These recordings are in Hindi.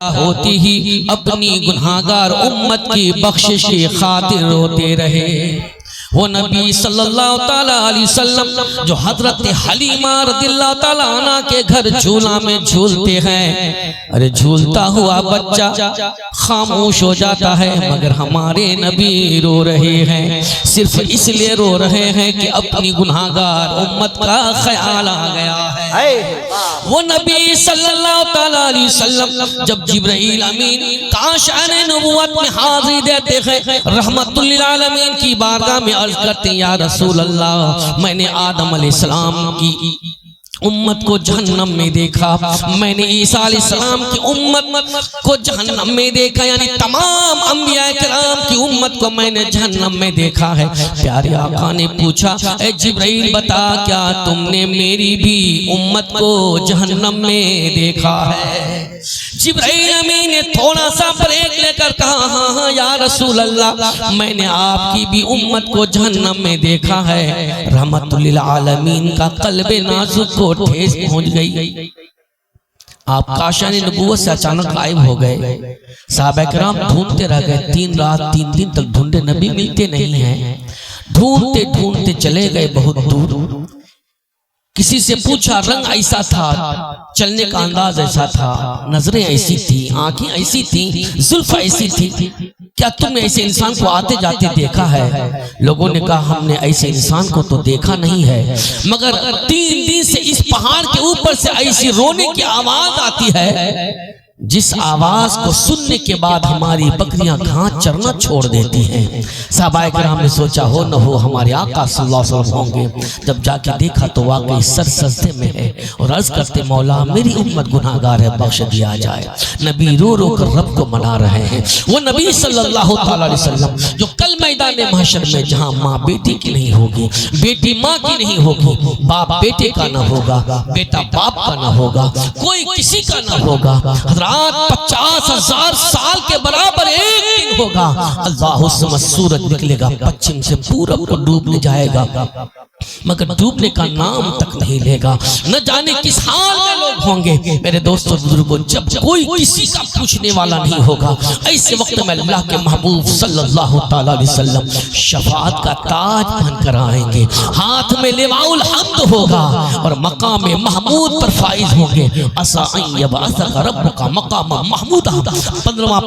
होती ही अपनी गुनाहगार उम्मत की बख्शिश की खातिर रोते रहे। वो नबी सल्लल्लाहु ताला अलैहि वसल्लम जो हजरत हलीमा रदियल्लाहु ताला अन्हा के घर झूला में झूलते हैं, अरे झूलता हुआ बच्चा खामोश हो जाता है, मगर हमारे नबी रो रहे हैं। सिर्फ इसलिए रो रहे हैं कि अपनी गुनाहगार उम्मत का ख्याल आ गया है। वो नबी सल्लल्लाहु ताला अलैहि वसल्लम जब जिब्राइल अमीन काशाने नबुवत में हाजिरी देते हैं, रहमतुल लिल आलमीन की बारगाह में अर्ज करते हैं, या रसूल अल्लाह, मैंने आदम अलैहिस्सलाम की उम्मत को जहन्नम में देखा, मैंने ईसा अलैहिस्सलाम की उम्मत को जहन्नम में देखा, यानी तमाम अंबिया किराम की उम्मत को मैंने जहन्नम में देखा है। प्यारे आका ने पूछा, ए जिब्राइल बता, क्या तुमने मेरी भी उम्मत को जहन्नम में देखा है? जिब्राइल अमीन ने थोड़ा सा ब्रेक लेकर कहा, हाँ हाँ या रसूल अल्लाह, मैंने आपकी भी उम्मत को जहन्नम में देखा है। रहमतुल लिल आलमीन का कल्बे नाजुक को ठेस पहुंच गई। आप काशाने नबुव्वत से अचानक गायब हो गए। सहाबा किराम ढूंढते रह गए, 3 रात 3 दिन तक ढूंढे, नबी मिलते नहीं हैं। ढूंढते ढूंढते चले गए बहुत दूर। किसी से पूछा, रंग ऐसा था, चलने का अंदाज ऐसा था, नजरें ऐसी थी, आंखें ऐसी थी, जुल्फ ऐसी थी, क्या तुमने ऐसे इंसान को आते जाते देखा है? लोगों ने कहा, हमने ऐसे इंसान को तो देखा नहीं है, मगर 3 दिन से इस पहाड़ के ऊपर से ऐसी रोने की आवाज आती है, जिस आवाज को सुनने के बाद हमारी बकरियां घास चरना छोड़ देती हैं। सहाबाए किराम ने सोचा, हो न हो हमारे आका सल्लल्लाहु अलैहि वसल्लम होंगे। जब जाके देखा तो वाकई सर सजदे में है और अर्ज करते, मौला मेरी उम्मत गुनाहगार है, बख्श दिया जाए। नबी रो रो कर रब को मना रहे हैं। वो नबी सल्लल्लाहु अलैहि वसल्लम जो कल मैदान महशर में, जहां माँ बेटी की नहीं होगी, बेटी माँ की नहीं होगी, बाप बेटे का न होगा, बेटा बाप का न होगा, कोई किसी का न होगा, 50,000 साल के बराबर एक दिन होगा। अल्लाह सूरज निकलेगा पश्चिम से, पूरब को डूबने जाएगा, मगर डूबने का नाम तक नहीं लेगा। न जाने किस हाल में लोग होंगे। मेरे दोस्तों बुजुर्गों, जब कोई किसी का पूछने वाला नहीं होगा, ऐसे वक्त में अल्लाह के महबूब सल्लल्लाहु ताला अलैहि वसल्लम शफाअत का ताज पहनकर आएंगे, हाथ में लिवाउल हम्द होगा और मकाम महमूद पर फाइज होंगे। असा यबअसक रब्बुका मकाम महमूदा, 15वां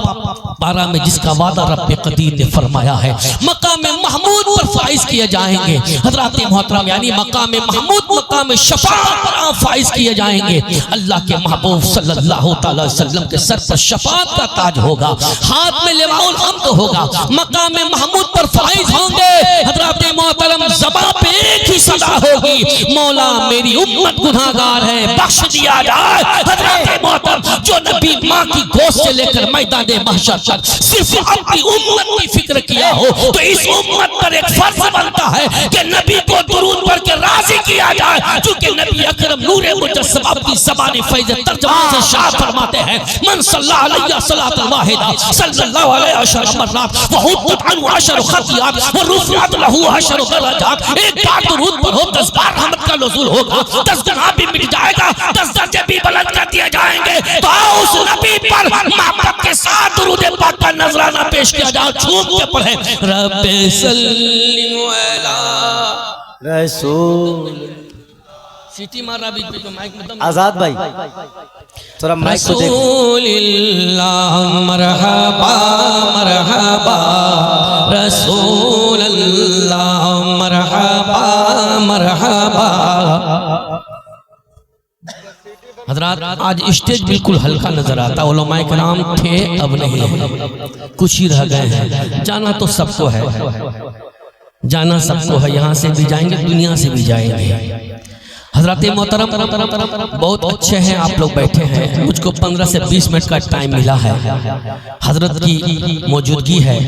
पारा में जिसका वादा रब्बे कदीर ने फरमाया है, मकाम महमूद पर फाइज किए जाएंगे। हजरत मोहतरम यानी मकाम महमूद, मकाम शफाअत पर फाइज किए जाएंगे। अल्लाह के महबूब सल्लल्लाहु अलैहि वसल्लम के सर पर शफाअत का ताज होगा, हाथ में लिवाउल हम्द होगा, मकाम महमूद पर फाइज होंगे। हजरत मोहतरम ज़बान पे एक ही सदा होगी, मौला मेरी उम्मत गुनाहगार है, बख्श दिया जाए। हजरत मोहतरम जो नबी माँ की गोश्त से लेकर मैदान महशर तक सिर्फ अपनी उम्मत की फिक्र किया हो, तो इस उम्मत पर एक फर्ज बनता है कि नबी को दुरूद पढ़ के राजी किया जाए। चूंकि नबी अकरम नूरे मुजस्सम अपनी ज़बानी फैज़ तर्जुमा से शाद फरमाते हैं, मन सल्लल्लाहु अलैहि सल्लल्लाहु वाहिदा सल्लल्लाहु अलैहि अशर मर्रात व हुद्दत अनु अशर खतियात व रुफ़िअत लहू अशर दरजात। एक बार दुरूद पढ़ो, 10 बार रहमत का नुज़ूल होगा, 10 गुनाह भी मिट जाएगा, 10 दर्जे भी बुलंद कर दिए जाएंगे। तो उस नबी पर मोहब्बत के साथ दुरूद पाक का नजराना पेश किया जाए, झूम के पढ़े, रब्बे सल्लिम अला रसूल। सीटी मारा बीच में, माइक में आजाद भाई थोड़ा माइक को देखो। रसूलुल्लाह मरहबा मरहबा, रसूलुल्लाह मरहबा मरहबा। हजरात, आज स्टेज बिल्कुल हल्का नजर आता, उलमाए किराम थे अब नहीं है, कुछ ही रह गए हैं। जाना तो सबको है, जाना सबको है, यहाँ से भी जाएंगे, दुनिया से भी जाएंगे। हजरत मोहतरम बहुत अच्छे हैं, आप लोग बैठे हैं, मुझको 15 से 20 मिनट का टाइम मिला है, हजरत की मौजूदगी है।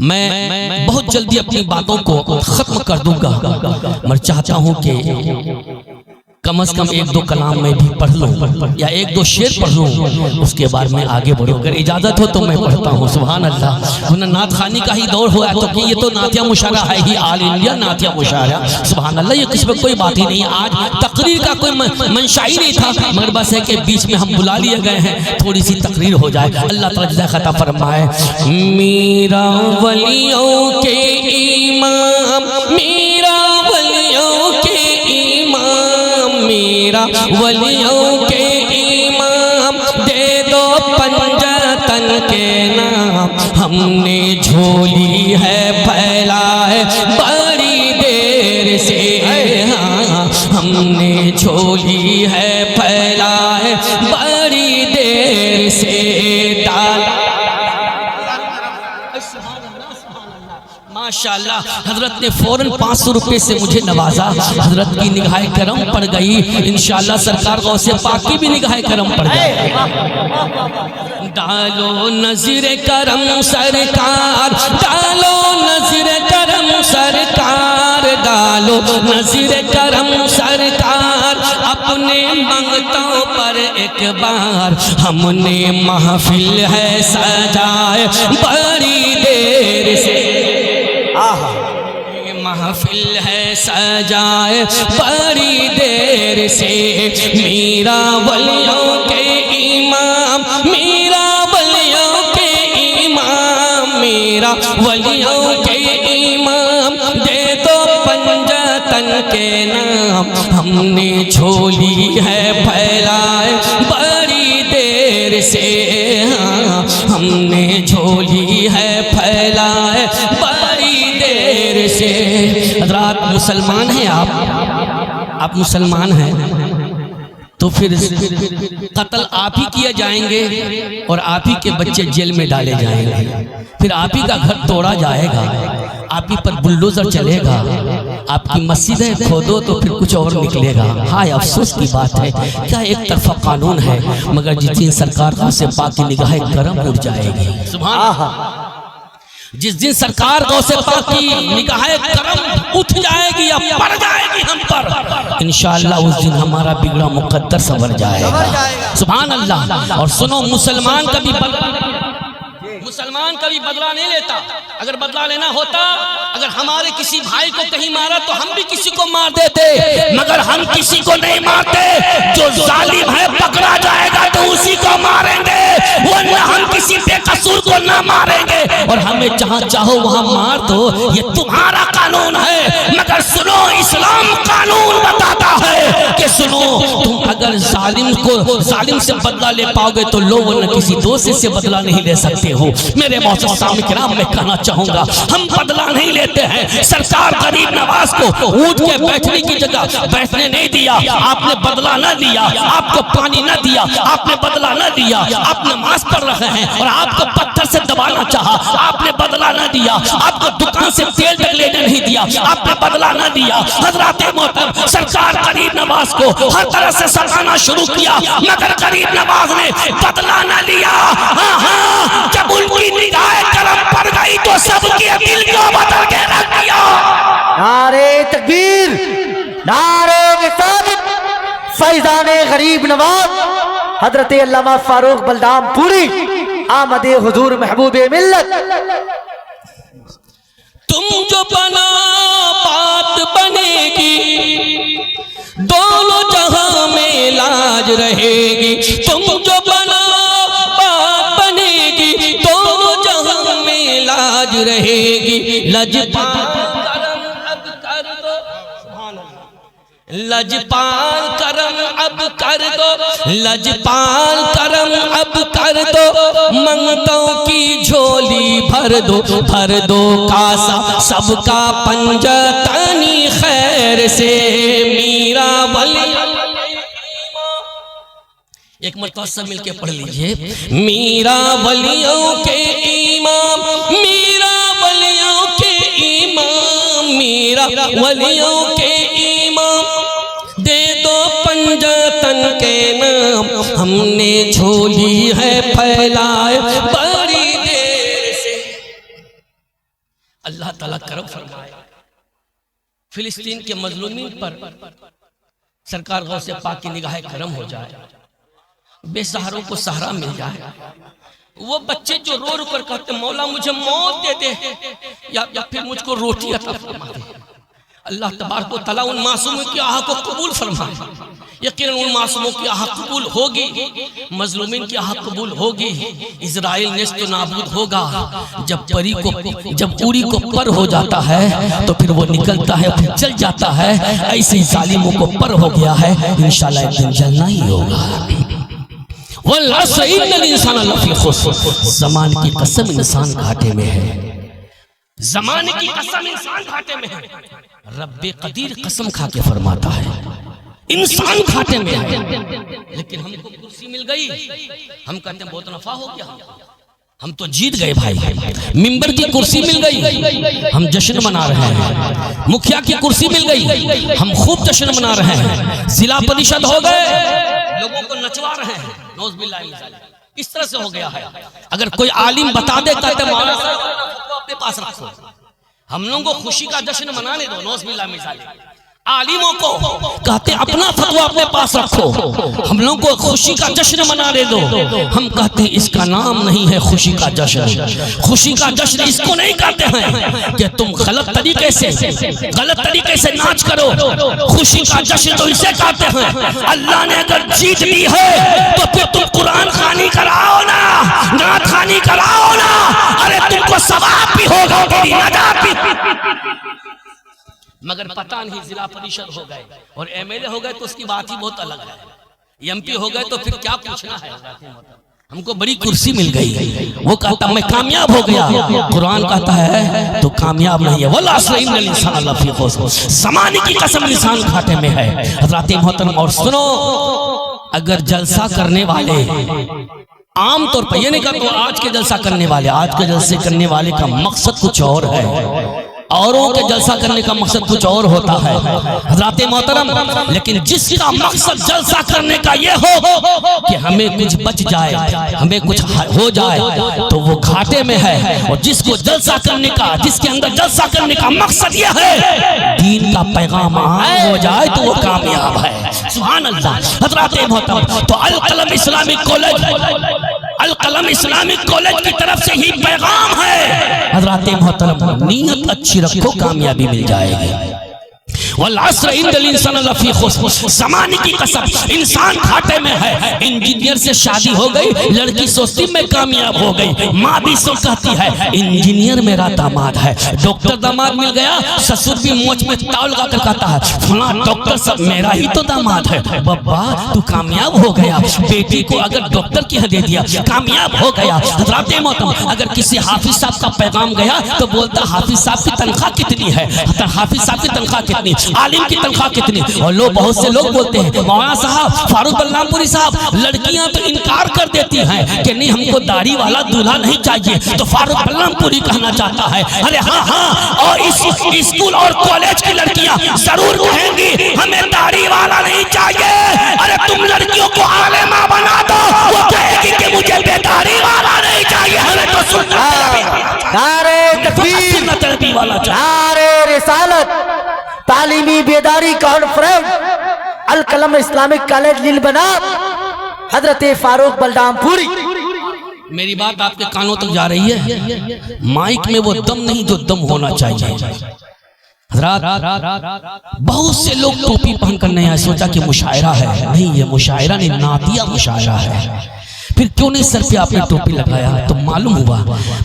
मैं बहुत जल्दी अपनी बातों को खत्म कर दूंगा, मैं चाहता हूं कि कम से कम 1-2 कलाम में भी पढ़ लूँ या 1-2 शेर पढ़ लूँ, उसके बाद में आगे बढ़ूँ। अगर इजाज़त हो तो मैं पढ़ता हूँ। सुभान अल्लाह। वरना नात खानी का ही दौर हुआ तो कि ये तो नातिया मुशायरा है ही, ऑल इंडिया नातिया मुशायरा। सुभान अल्लाह, ये किस में कोई बात ही नहीं। आज तकरीर का कोई मंशा ही नहीं था, मगर बस है कि बीच में हम बुला लिए गए हैं, थोड़ी सी तकरीर हो जाए। अल्लाह ताला जज़ा खता फरमाए। मेरा वलियों के इमाम, मेरा वलियों के इमाम, मेरा वलियों के इमाम, दे दो पंजतन के नाम। हमने झोली है फैलाए बड़ी देर से, हाँ हमने झोली है फैलाए बड़ी देर से। माशाअल्लाह, हजरत ने फौरन 500 रुपए से मुझे नवाजा। हजरत की निगाह करम पड़ गई। इंशाअल्लाह सरकार गौसे पाक की भी निगाह करम पड़ जाए। डालो नज़र करम सरकार, डालो नज़र करम सरकार, डालो नज़र करम सरकार, अपने मंगतों पर एक बार। हमने महफिल है सजाए बड़ी देर से, महफिल है सजाए बड़ी देर से। मेरा वलियों के इमाम, मेरा वलियों के इमाम, मेरा वलियों के इमाम, दे दो पंजतन के नाम। हमने झोली है फैलाए बड़ी देर से, हाँ हमने झोली है फैलाए बड़ी देर से। हज़रात मुसलमान हैं आप मुसलमान हैं तो फिर कत्ल आप ही किए जाएंगे और आप ही के बच्चे जेल में डाले जाएंगे। फिर आप ही का घर तोड़ा जाएगा, आप ही पर बुलडोजर चलेगा, आपकी मस्जिदें खोदो तो फिर कुछ और निकलेगा। हाय अफसोस की बात है, क्या एक तरफा कानून है, मगर जिस दिन सरकार से पाक की निगाह करम उठ जाएगी। सुभान, जिस दिन सरकार गौसे पाक की निगाह करम उठ जाएगी या पड़ जाएगी हम पर, इंशाअल्लाह उस दिन हमारा बिगड़ा मुकद्दर संवर जाएगा। सुभान अल्लाह। और सुनो, मुसलमान कभी बदला नहीं लेता। अगर बदला लेना होता, अगर हमारे किसी भाई को कहीं मारा तो हम भी किसी को मार देते, मगर हम किसी को नहीं मारते। जो जालिम है पकड़ा जाएगा तो उसी को मारेंगे, वरना हम किसी बेकसूर को ना मारेंगे। और हमें जहां चाहो वहां मार दो, ये तुम्हारा कानून है। मगर सुनो, इस्लाम कानून बताता है कि सुनो, तुम अगर जालिम से बदला ले पाओगे तो लो, वरना किसी दोस्त से बदला नहीं ले सकते हो। मेरे मौजूद सामने किराम में कहना चाहूंगा, हम बदला नहीं लेते हैं। सरकार गरीब नवाज को ऊंट के बैठने की जगह बैठने नहीं दिया, आपने बदला न लिया। आपको पानी न दिया, आपने बदला न दिया। आप नमाज पढ़ रहे हैं और आपको पत्थर से दबाना चाहा, आपने बदला न दिया। आपको दुकान से तेल तक लेने नहीं दिया, आपने बदला न दिया। हजरत मोहतरम, सरकार गरीब नवाज को हर तरह से सताना शुरू किया, मगर गरीब नवाज ने बदला न लिया। हाँ, जब उनकी निगाह करम पड़ गई तो सबके दिल को बदल के रख दिया। नारे तकबीर, नारे रिसालत, फैज़ाने गरीब नवाज हजरत अल्लामा फारूक बलदामपुरी आमदे हुजूर महबूबे मिल्लत। तुम जो बना बात बनेगी, दोनों जहां में लाज रहेगी। तुम जो बना बात बनेगी, दोनों जहां में लाज रहेगी। लजपाल करम अब कर दो, लजपाल करम अब कर दो, लजपाल करम अब कर दो। मंगतों की झोली भर दो कासा सबका पंजतनी खैर से। मीरा वली, एक मरतबा सब मिलके पढ़ लीजिए। मीरा वलियों के इमाम, मीरा वलियों के इमाम, मीरा वलियों के इमाम, दे दो पंजतन के नाम। हमने झोली है फैलाए बड़ी देर से। अल्लाह ताला करम फरमाए। फिलिस्तीन के मजलूमीन पर सरकार गौ से पाक की निगाह करम हो जाए, बेसहारों को सहारा मिल जाए। वो बच्चे जो रो रो कर कहते मौला मुझे मौत दे दे या फिर मुझको रोटी अता फरमा दे, अल्लाह तबारक व तआला उन मासूमों की आह को कबूल फरमाए। यकीनन उन मासूमों की आह कबूल होगी, मजलूमिन की आह कबूल होगी। इजराइल नेस्त नाबूद होगा। जब उरी को पर हो जाता है तो फिर वो निकलता है, फिर चल जाता है। ऐसे ही जालिमों को पर हो गया है, इंशाल्लाह एक दिन जलना ही होगा। ज़माने की कसम इंसान घाटे में है, ज़माने की कसम इंसान घाटे में है। रब्बे कदीर कसम खा के फरमाता है इंसान घाटे में है। लेकिन हमको कुर्सी मिल गई, हम कहते हैं बहुत नफा हो गया, हम तो जीत गए भाई। मिंबर की कुर्सी मिल गई, हम जश्न मना रहे हैं। मुखिया की कुर्सी मिल गई, हम खूब जश्न मना रहे हैं। जिला परिषद हो गए, लोगों को नचवा रहे हैं। इस तरह से हो गया है। अगर कोई आलिम बता दे कहते मौलाना साहब अपने पास रखो, हम लोगों को खुशी का जश्न मनाने दो। नौज़ बिल्लाह मिज़ाल आलिमों को कहते अपना फतवा अपने पास रखो, हम लोगों को खुशी का जश्न मनाने दो। हम कहते हैं इसका नाम नहीं है खुशी का जश्न। खुशी का जश्न इसको नहीं कहते हैं कि तुम गलत तरीके से नाच करो। खुशी का जश्न तो इसे कहते हैं अल्लाह ने अगर जीत दी है तो फिर तुम कुरान खानी कराओ ना, नात खानी कराओ ना। अरे तुमको सवाब भी होगा, तेरी नजात भी। मगर पता नहीं जिला परिषद हो गए और एमएलए हो गए तो उसकी बात ही बहुत अलग है। एमपी हो गए तो फिर क्या पूछना है। हमको बड़ी कुर्सी मिल गई, वो कहता मैं कामयाब हो गया। कुरान कहता है तो कामयाब नहीं है। ज़माने की कसम इंसान घाटे में है। हज़रात मोहतरम और सुनो, अगर जलसा करने वाले आमतौर पर ये नहीं कहते आज के जलसा करने वाले, आज के जलसे करने वाले का मकसद कुछ और है, औरों के जलसा करने का मकसद कुछ और होता है हज़रात मोहतरम। लेकिन जिसका मकसद जलसा करने का ये हो कि हमें कुछ बच जाए, हमें कुछ हो जाए, तो वो घाटे में है। और जिसको जलसा करने का, जिसके अंदर जलसा करने का मकसद ये है दीन का पैगाम आए हो जाए, तो वो कामयाब है। सुभान अल्लाह। हज़रात मोहतरम, तो अल कलम इस्लामिक कॉलेज की तरफ से ही पैगाम है। हज़रात मोहतरम, नीयत अच्छी रखो, कामयाबी मिल जाएगी। ज़माने की कसम इंसान घाटे में है। इंजीनियर से शादी हो गई, लड़की सोचती मैं कामयाब हो गई, माँ भी सो कहती है इंजीनियर मेरा दामाद है। डॉक्टर दामाद मिल गया, ससुर भी मोच में ताव लगा कर कहता है फला डॉक्टर सब मेरा ही तो दामाद है। बब्बा तू कामयाब हो गया। बेटी को अगर डॉक्टर की दे दिया, कामयाब हो गया। हज़रात मोहतरम, अगर किसी हाफिज साहब का पैगाम गया तो बोलता हाफिज साहब की तनख्वाह कितनी है, हाफिज साहब की तनख्वाह कितनी, आलिम की तनख्वाह कितनी। और लोग, बहुत से लोग बोलते हैं मौलाना साहब, फारूक बलरामपुरी साहब, लड़कियां तो इनकार कर देती हैं कि नहीं हमको दाढ़ी वाला दूल्हा नहीं चाहिए। तो फारूक बलरामपुरी कहना चाहता है अरे हाँ हाँ, और इस स्कूल और कॉलेज की लड़कियां जरूर कहेंगी हमें दाढ़ी वाला नहीं चाहिए। अरे तुम लड़कियों को आलिमा बना दो, वो कहेगी कि मुझे बेदाढ़ी वाला नहीं चाहिए, हमें तो सुन्नत तलबी वाला चाहिए। रिसालत तालीमी बेदारी कॉन्फ्रेंस अल कलम इस्लामिक कॉलेज लीलबना, हजरत फारूक बलरामपुरी। मेरी बात आपके कानों तक जा रही है। माइक में वो दम नहीं जो दम होना चाहिए। बहुत से लोग टोपी पहन कर नहीं आए, सोचा कि मुशायरा है। नहीं, ये मुशायरा नहीं, नातिया मुशायरा है। फिर क्यों नहीं सर पे आपने टोपी लगाया? तो मालूम हुआ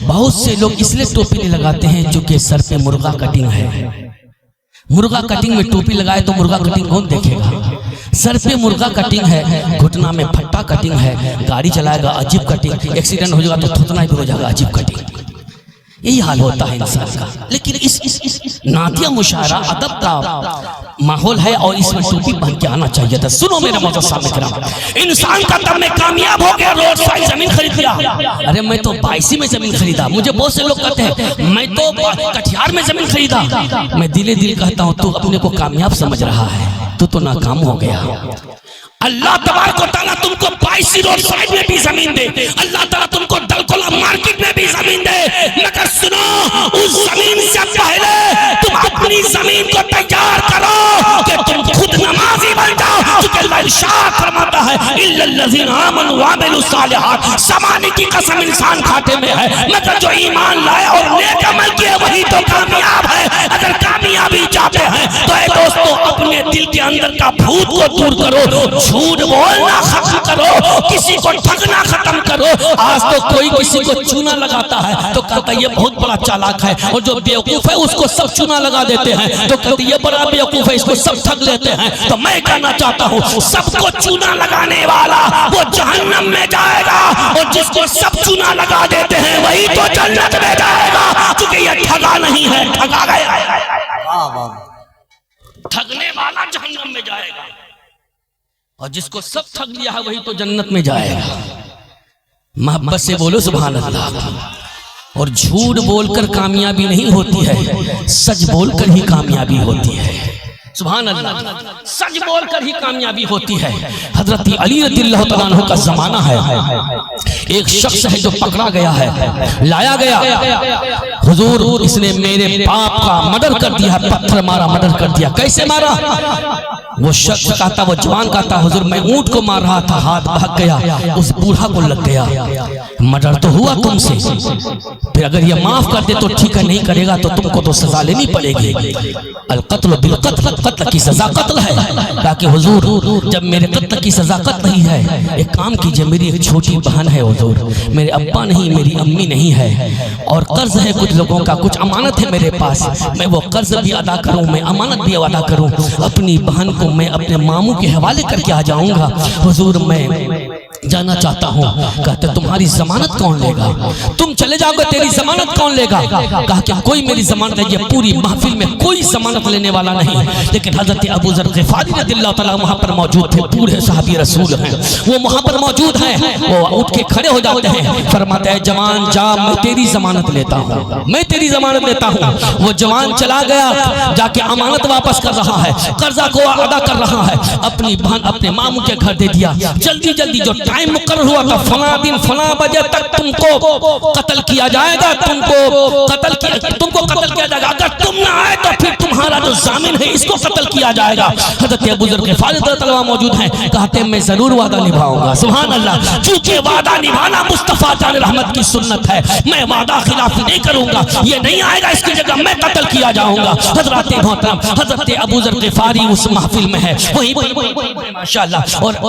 बहुत से लोग इसलिए टोपी नहीं लगाते हैं जो कि सर पे मुर्गा कटिंग है। मुर्गा कटिंग में टोपी लगाए तो मुर्गा कटिंग कौन देखेगा? सर पे मुर्गा कटिंग है, घुटना में फट्टा कटिंग है, गाड़ी चलाएगा अजीब कटिंग, एक्सीडेंट हो जाएगा तो थुथना भी हो जाएगा अजीब कटिंग। यही हाल होता है इंसान का। लेकिन इस नातिया मुशायरा अदब का माहौल है और इसमें टोपी पहन के आना चाहिए था। सुनो मेरे मोहतरम सामने किराम, इंसान का तब मैं कामयाब हो गया, रोड साइड जमीन खरीद लिया। अरे मैं तो 22 में जमीन खरीदा। मुझे बहुत से लोग कहते हैं मैं तो कटिहार में जमीन खरीदा। मैं दिले दिल कहता हूँ तू अपने को कामयाब समझ रहा है, तू तो नाकाम हो गया। अल्लाह तबारक व तआला तुमको 22 रोड साइड में भी जमीन दे, अल्लाह ताला तुमको दलकोला मार्केट में भी जमीन दे, मगर सुनो उस जमीन से पहले तुम अपनी जमीन को तैयार करो कि तुम खुद नमाजी बन जाओ, इरशाद फरमाता है इल्लल्लज़ीना आमनू व अमिलुस सालिहात, ज़माने की कसम इंसान घाटे में है मगर जो ईमान लाए और नेक अमल किए वही तो कामयाब है। अगर कामयाबी चाहते हैं तो ए दोस्तों अपने दिल के अंदर का भूत को दूर करो, झूठ बोलना खत्म करो, किसी को ठगना खत्म करो। आज तो कोई किसी को चूना लगाता है तो कहता है ये बहुत बड़ा चालाक है, और जो बेवकूफ है उसको सब चूना लगा देते हैं तो कहते ये बड़ा बेवकूफ है, इसको सब ठग लेते हैं। तो मैं कहना चाहता हूँ सबको चूना लगाने वाला वो जहन्नम में जाएगा, और जिसको सब चूना लगा देते हैं वही तो जन्नत में जाएगा, क्योंकि ये ठगा नहीं है, ठगा गया है। ठगने वाला जहन्नम में जाएगा और जिसको सब ठग लिया है वही तो जन्नत में जाएगा। मोहब्बत से बोलो सुभान अल्लाह। और झूठ बोलकर कामयाबी नहीं होती है, सच बोलकर ही कामयाबी होती है। सुभान अल्लाह, सच बोलकर ही कामयाबी होती है। हजरत अली रज़ियल्लाहु तआला अन्हु का जमाना है, एक शख्स है जो पकड़ा गया है, लाया गया, हुजूर इसने मेरे बाप का मर्डर कर दिया, पत्थर मारा, मर्डर कर दिया। कैसे मारा? वो शख्स कहता, वो जवान कहता, हुजूर मैं ऊंट को मार रहा था, हाथ भाग गया, उस बूढ़ा को लग गया, मर्डर तो हुआ तुमसे, फिर अगर ये माफ कर दे तो ठीक है, नहीं करेगा तो तुमको तो सजा लेनी पड़ेगी। अल कत्ल बिल कत्ल, कत्ल की सजा कत्ल है। ताकि हुजूर जब मेरे कत्ल की सजा कत्ल ही है, एक काम कीजिए, मेरी एक छोटी बहन है हुजूर, मेरे अब्बा नहीं, मेरी अम्मी नहीं है, और कर्ज है कुछ लोगों का, कुछ अमानत है मेरे पास, मैं वो कर्ज भी अदा करूं, मैं अमानत भी अदा करूं, अपनी बहन को मैं अपने मामू के हवाले करके आ जाऊंगा। हुजूर मैं जाना चाहता हूँ। कहते तुम्हारी जमानत कौन लेगा? तुम चले जाओगे, तेरी जमानत कौन लेगा? कहा क्या कोई मेरी जमानत है? ये पूरी महफिल में कोई जमानत लेने वाला नहीं। लेकिन हजरत अबू ज़र ग़िफ़ारी रज़ियल्लाहु तआला वहां पर मौजूद थे, बूढ़े सहाबी रसूल हैं, वो वहां पर मौजूद हैं। वो उठ के खड़े हो जाते हैं, फरमाते हैं जवान जा, मैं तेरी जमानत लेता हूँ, मैं तेरी जमानत लेता हूँ। वो जवान चला गया, जाके अमानत वापस कर रहा है, कर्जा को अदा कर रहा है, अपनी बहन अपने मामू के घर दे दिया। जल्दी जल्दी जो टाइम मुकर्रर हुआ था, फला दिन फला बजे तक तुमको कत्ल किया जाएगा, तुमको कत्ल किया जाएगा, अगर तुम ना आए तो फिर तुम्हारा जो जामिन है इसको कत्ल किया जाएगा। हज़रत अबू ज़र ग़िफ़ारी रज़ियल्लाहु अन्हु मौजूद हैं, कहते हैं मैं जरूर वादा निभाऊंगा। सुभान अल्लाह, क्योंकि वादा निभाना मुस्तफ़ा जान रहमत की सुन्नत है। मैं वादा खिलाफी नहीं करूंगा, ये नहीं आएगा, इसकी जगह मैं कत्ल किया जाऊंगा। हज़रत मोहतरम हज़रत अबू ज़र ग़िफ़ारी उस महफिल में है, वही माशाअल्लाह। और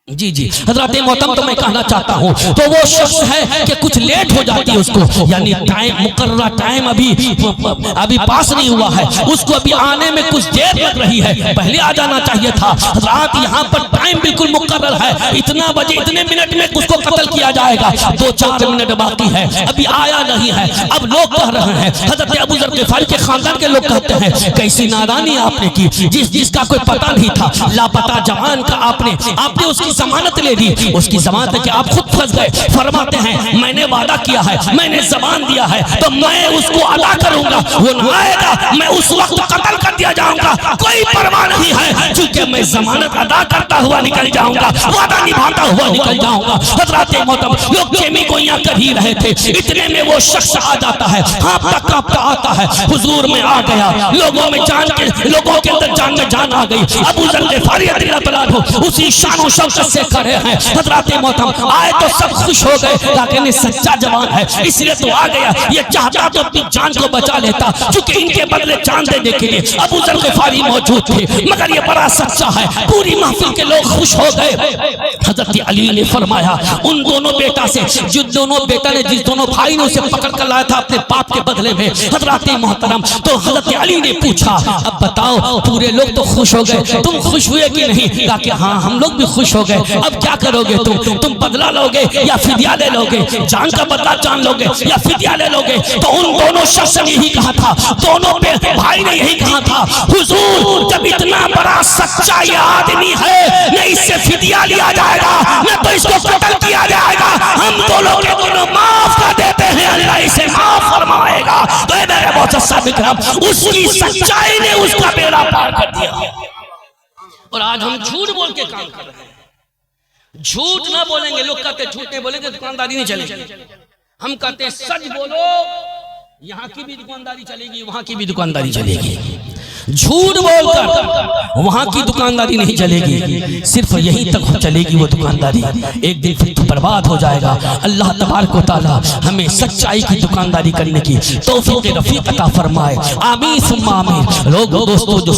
जी जी हजरत मोहतरम, तो मैं कहना चाहता हूँ, तो वो शख्स है कि कुछ लेट हो जाती है उसको, यानी टाइम मुकर्रर टाइम अभी पास नहीं हुआ है, उसको अभी आने में कुछ देर लग रही है, पहले आ जाना चाहिए था। रात यहाँ पर टाइम बिल्कुल मुकर्रर है, इतना बजे इतने मिनट में उसको कत्ल किया जाएगा, 2-4 मिनट बाकी है, अभी आया नहीं है। अब लोग कह रहे हैं, हजरत अबू ज़र ग़िफ़ारी के खानदान के लोग कहते हैं कैसी नादानी आपने की, जिसका कोई पता नहीं था, लापता जवान का आपने उसकी जमानत ले दी, उसकी जमानत है कि आप खुद फंस गए। फरमाते हैं मैंने वादा किया है, मैंने जबान दिया है, तो मैं उसको अदा करूंगा, वो न आएगा मैं उस वक्त कत्ल कर दिया जाऊंगा, कोई परवाह नहीं है, क्योंकि मैं जमानत अदा करता हुआ निकल जाऊंगा, वादा निभाता हुआ निकल जाऊंगा। हज़रत मोहतरम, लोग खेमी गोइयां कर ही रहे थे, इतने में वो शख्स आ जाता है, कांपता आता है, हुजूर में आ गया, लोगों के अंदर जान में जान आ गई। अबू ज़र ग़िफ़ारी रज़ियल्लाहु अन्हु उसी शान शौकत से खड़े हैं। हज़रत मोहतरम आए तो सब खुश हो गए, लेकिन सच्चा जवान है इसलिए तो आ गया, ये चाहता तो अपनी जान को बचा लेता, क्योंकि इनके बदले जान देने के लिए अबू ज़र ग़िफ़ारी मौजूद थे, मगर ये बड़ा सच्चा है। पूरी महफिल के लोग खुश हो गए। हज़रत अली ने फरमाया उन दोनों बेटा से, जिस दोनों बेटा ने जिस दोनों भाई ने उसे पकड़ कर लाया था अपने बाप के बदले में, हज़रत मोहतरम, तो हज़रत अली ने पूछा अब बताओ पूरे लोग तो खुश हो गए, तुम खुश हुए कि नहीं? कहा कि हाँ हम लोग भी खुश हो गए। अब क्या करोगे तुम बदला लोगे या फिदिया ले लोगे? जान का बदला जान लोगे या फिदिया ले लोगे? तो उन दोनों शख्स ने यही कहा था, दोनों भाई ने यही कहा था, हुजूर जब इतना बड़ा सच्चा ये आदमी है, न इससे फिदिया लिया जाएगा न तो इसको कत्ल किया जाएगा, हम दोनों के दोनों माफ कर देते हैं, अल्लाह इसे माफ फरमाएगा। तो मेरे बहुत साबित है, उसकी सच्चाई ने उसका बेड़ा पार कर दिया। और आज हम झूठ बोल के काम कर रहे हैं, झूठ ना बोलेंगे, लोग कहते झूठ नहीं बोलेंगे दुकानदारी नहीं चलेगी, हम कहते हैं सच बोलो, यहाँ की भी दुकानदारी चलेगी, वहां की भी दुकानदारी चलेगी। झूठ बोलकर वहां की दुकानदारी नहीं चलेगी, सिर्फ यहीं तक चलेगी वो दुकानदारी। एक दिन फिर तो बर्बाद हो जाएगा। अल्लाह तबारक व तआला हमें सच्चाई की दुकानदारी करने की तौफीक रफीक अता फरमाए। आमीन सुम्मा आमीन। लोग दोस्तों, जो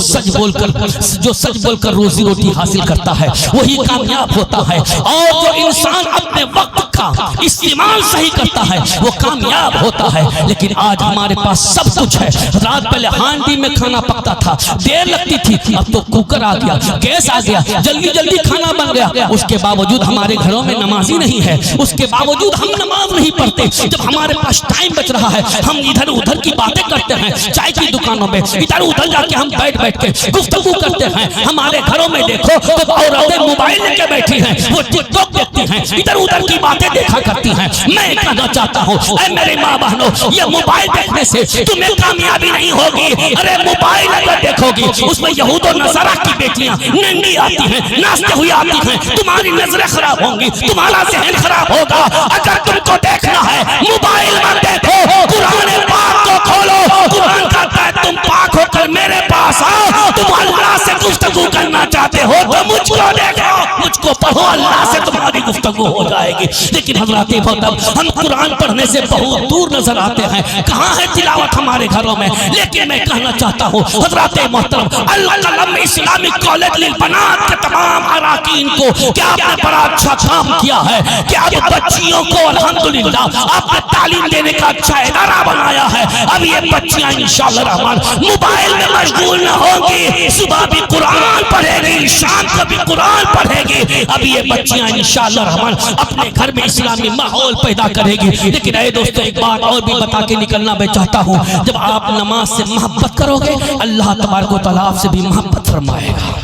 सच बोलकर रोजी रोटी हासिल करता है वही कामयाब होता है, और जो इंसान अपने वक्त का इस्तेमाल सही करता है वो कामयाब होता है। लेकिन आज हमारे पास सब कुछ है। रात पहले हांडी में खाना पकता था, देर लगती थी, अब तो कुकर आ गया, गैस आ गया, जल्दी जल्दी खाना बन गया। उसके बावजूद हमारे घरों में नमाजी नहीं है, उसके बावजूद हम नमाज नहीं पढ़ते। जब हमारे पास टाइम बच रहा है हम इधर उधर की बातें करते हैं, चाय की दुकानों में इधर उधर जाके हम बैठ के गुफ्तगू करते हैं। हमारे घरों में देखो तो औरतें मोबाइल लेके बैठी हैं, वो टिकटॉक देखती हैं, इधर उधर की बातें देखा करती हैं। मैं कहना चाहता हूँ मेरे माँ बहनों, ये मोबाइल देखने से तुम्हें कामयाबी नहीं होगी। अरे मोबाइल अगर देखोगी उसमें यहूद और नसरा की बेटियां नंगी आती हैं, नाचते हुए आती हैं, तुम्हारी नजरें खराब होंगी, तुम्हारा जहन खराब होगा। अगर तुमको देखना है मोबाइल मत देखो, कुरान पाक को खोलो। कुरान कहता है तुम पाक होकर मेरे पास आओ। तुम अल्लाह से गुफ्तगू करना चाहते हो तो मुझको देखो, मुझको पढ़ो, अल्लाह से तुम्हारी गुफ्तगू हो जाएगी। लेकिन हज़रात मोहतरम, हम कुरान पढ़ने से बहुत दूर नजर आते हैं। कहाँ है तिलावत हमारे घरों में? लेकिन मैं कहना चाहता हूँ हज़रात मोहतरम, अल कलम इस्लामिक कॉलेज लिल बनात के तमाम अराकीन को क्या आपने बड़ा अच्छा काम किया है कि अब बच्चियों को अल्हम्दुलिल्लाह आपने तालीम देने का अच्छा इदारा बनाया है। अब ये बच्चियां इंशाअल्लाह रहमान मोबाइल में मशगूल न होंगी, सुबह भी कुरान पढ़ेगी, शाम को भी कुरान पढ़ेगी। अब ये बच्चियां इंशाअल्लाह रहमान अपने घर में इस्लामी माहौल पैदा करेगी। लेकिन ऐ दोस्तों, एक बात और भी बता के निकलना मैं चाहता हूँ, जब आप नमाज से मोहब्बत करोगे अल्लाह तबारक व तआला आपसे भी मोहब्बत फरमाएगा,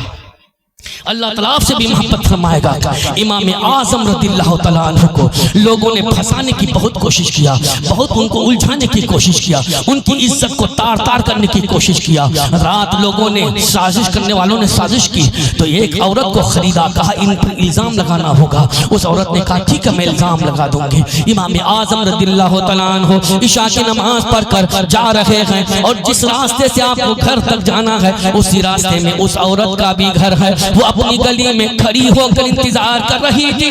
अल्लाह ताला आपसे भी मोहब्बत फरमाएगा। इमाम आज़म रज़ियल्लाहु तआला अन्हु को लोगों ने फंसाने की बहुत कोशिश किया, बहुत उनको उलझाने की कोशिश किया, उनकी इज्जत को तार तार करने की कोशिश किया। रात लोगों ने साजिश करने वालों ने साजिश की तो एक औरत को खरीदा, कहा इन पर इल्ज़ाम लगाना होगा। उस औरत ने कहा ठीक है मैं इल्ज़ाम लगा दूंगी। इमाम आज़म रज़ियल्लाहु तआला अन्हु इशा की नमाज पढ़कर जा रहे हैं और जिस रास्ते से आपको घर तक जाना है उसी रास्ते में उस औरत का भी घर है। वो अपनी गली में खड़ी होकर इंतजार कर रही थी।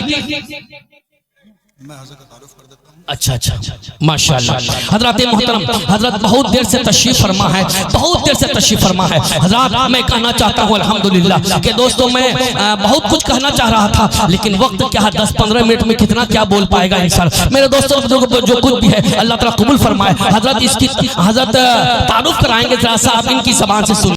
अच्छा, माशाअल्लाह। हजरत मोहतरम, हजरत बहुत देर से तशरीफ फरमा है, बहुत देर से तशरीफ फरमा है। हजरत मैं कहना चाहता हूँ अल्हम्दुलिल्लाह कि दोस्तों मैं बहुत कुछ कहना चाह रहा था, लेकिन वक्त क्या है, 10-15 मिनट में कितना क्या बोल पाएगा इंसान। मेरे दोस्तों जो कुछ भी है अल्लाह ताला कबूल फरमाए। हजरत इसकी हजरत तारुफ कराएंगे, जरा सा आप इनकी ज़बान से सुन।